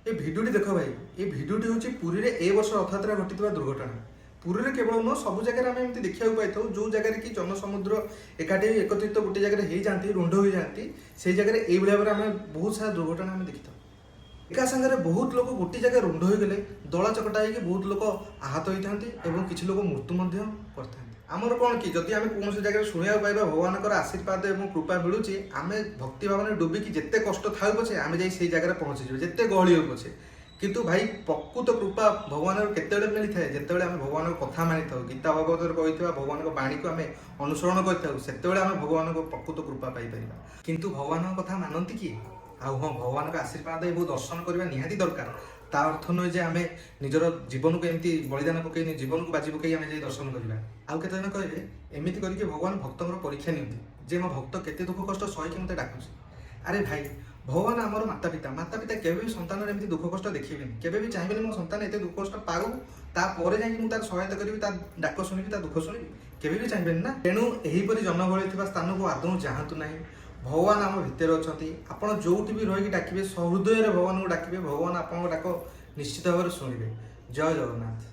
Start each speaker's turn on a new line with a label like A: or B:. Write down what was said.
A: ए भिडियोटी देख भाई, ये भिडियोटी हूँ पुरी में ए वर्ष रथयात्रा घटी दुर्घटना। पुरी में केवल नुह सब जगह आम एमती देखा पाई जो जगह कि जनसमुद्र एकाठी एकत्रित गोटे जगह हो जाती रुंड हो जाती से जगह यही भाव में आम बहुत सारा दुर्घटना आम देखी था। एका सागर बहुत लोग गोटे जगह रुंड हो गले दला चकटा हो बहुत लोग आहत होता और किसी लोग मृत्यु करते। आमर कौन कि जदि आम कौन जगह शुणा पाइबा भगवान आशीर्वाद और कृपा मिलूँ आम भक्ति भाव में डुबिकी जिते कष्ट था पछे आम जा जगह पहुँची जिते गहली हो पछे किंतु भाई प्रकृत कृपा भगवान केत मिली थाए जिते आम भगवान कथा मानि था गीता भगवत कही भगवान बाणी को आम अनुसरण करते आम भगवान प्रकृत कृपा पाइपर किंतु भगवान कथा मानती किए हाँ भगवान आशीर्वाद बहुत दर्शन करवा निहाती दरकार ता अर्थ नुहे जे आम निजर जीवन को एमती बलिदान पकई जीवन को बाजी पकई आम जाए दर्शन करवा आउ केते जन कहे एमती करके भगवान भक्तर परीक्षा नियंती जे मो भक्त केते दुख कष्ट सही मत डाकुଛି। अरे भाई भगवान आमर माता पिता केवे भी संतान एमती दुख कष्ट देखिबेनी केवे भी चाहिबेनी मो संतान एते दुख कष्ट पाऊ तापर जाई मु तार सहायता करी डाक शुणी दुख शुणी केवे भी चाहिबेनी ना। तेणु एहीपरि जनगहली स्थान को आदौ जातु ना। भगवान आम भितर अच्छा आपड़ जो भी रही डाकिबे सहृदय भगवान को डाकिबे भगवान आपको डाक निश्चित भाव शुणिबे। जय जगन्नाथ।